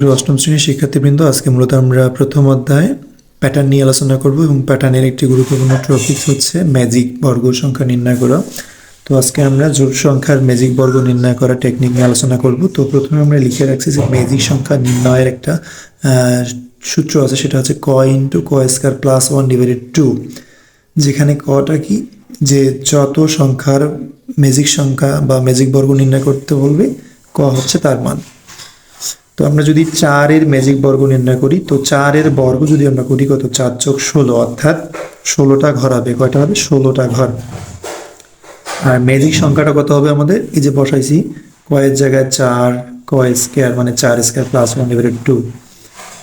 সুপ্রিয় অষ্টম শ্রেণীর শিক্ষার্থীবৃন্দ, আজকে মূলত আমরা প্রথম অধ্যায় প্যাটার্ন নিয়ে আলোচনা করব এবং প্যাটার্নের একটি গুরুত্বপূর্ণ টপিক হচ্ছে ম্যাজিক বর্গ সংখ্যা নির্ণয় করা। তো আজকে আমরা জোড় সংখ্যার ম্যাজিক বর্গ নির্ণয় করা টেকনিক নিয়ে আলোচনা করব। তো প্রথমে আমরা লিখে রাখছি যে ম্যাজিক সংখ্যা নির্ণয়ের একটা সূত্র আছে, সেটা হচ্ছে ক ইন্টু ক স্কয়ার প্লাস 1/2, যেখানে কটা কি, যে যত সংখ্যার ম্যাজিক সংখ্যা বা ম্যাজিক বর্গ নির্ণয় করতে বলবে ক হচ্ছে তার মান। তো আমরা যদি 4-এর ম্যাজিক বর্গ নির্ণয় করি, তো 4-এর বর্গ যদি আমরা করি কত, 4 যোগ 16, অর্থাৎ 16টা ঘর হবে। কয়টা হবে? 16টা ঘর। আর ম্যাজিক সংখ্যাটা কত হবে আমাদের? এই যে বসাইছি, কয়ের জায়গায় 4, ক স্কয়ার মানে 4 স্কয়ার প্লাস 1/2।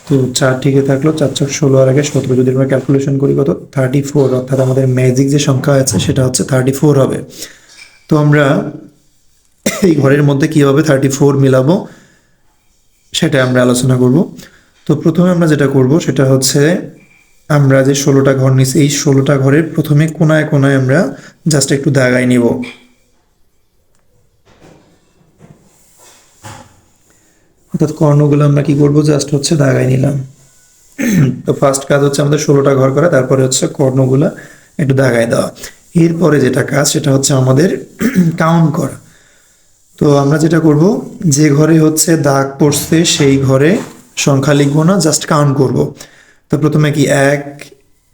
তো 4 ঠিকই থাকলো, 4 যোগ 16 আর আগে 17, যদি আমরা ক্যালকুলেশন করি কত, 34, অর্থাৎ আমাদের ম্যাজিক যে সংখ্যা আছে সেটা হচ্ছে 34 হবে। তো আমরা এই ঘরের মধ্যে কীভাবে 34 মিলাবো সেটা আমরা আলোচনা করব। তো প্রথমে আমরা যেটা করব সেটা হচ্ছে, আমরা যে 16টা ঘর নিচ্ছি, এই 16টা ঘরের প্রথমে কোনায় কোনায় আমরা জাস্ট একটু দাগাই নিব। অর্থাৎ কর্ণগুলো আমরা কি করব, জাস্ট হচ্ছে দাগাই নিলাম। তো ফার্স্ট কাজ হচ্ছে আমাদের 16টা ঘর করা, তারপরে হচ্ছে কর্ণগুলো একটু দাগাই দেওয়া। এরপরে যেটা কাজ সেটা হচ্ছে আমাদের কাউন্ট করা। তো আমরা যেটা করব, যে ঘরে হচ্ছে দাগ পড়ছে সেই ঘরে সংখ্যা লিখবো না, জাস্ট কাউন্ট করব। তো প্রথমে কি 1,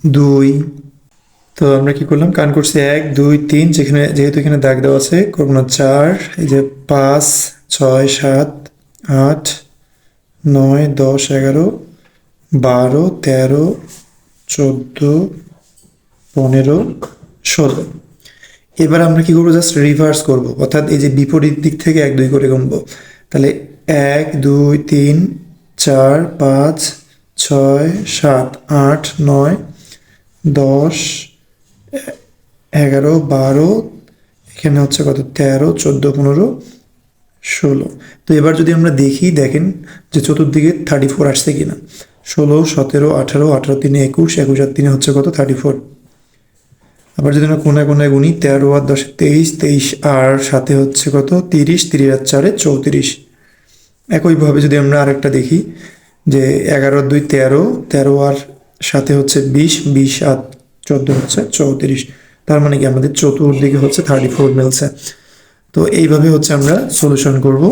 2, তো আমরা কি করলাম, কাউন্ট করছি 1, 2, 3, যেহেতু এখানে দাগ দেওয়া আছে করবো না 4, এই যে 5, 6, 7, 8, 9, 10, 11, 12, 13, 14, 15, 16। এবার আমরা কি করবো, জাস্ট রিভার্স করব, অর্থাৎ এই যে বিপরীত দিক থেকে 1, 2 করে গুনবো। তাহলে 1, 2, 3, 4, 5, 6, 7, 8, 9, 10, 11, 12, এখানে হচ্ছে কত, 13, 14, 15, 16। তো এবার যদি আমরা দেখেন যে চতুর্দিকে 34 আসছে কিনা। 16, 17, 18, 18 3 21, 21 আর 3 হচ্ছে কত, 34। আবার যদি আমরা কোনায় কোনায় গুনি, 13 আর 10 23, 23 আর সাথে হচ্ছে কত, 30, 30 আর 4 34। একইভাবে যদি আমরা আরেকটা দেখি, যে 11 আর 2 13, 13 আর সাথে হচ্ছে 20, 20 আর 14 হচ্ছে 34। তার মানে কি আমাদের চতুর্দিকে হচ্ছে 34 মিলছে। তো এইভাবে হচ্ছে আমরা সলিউশন করব।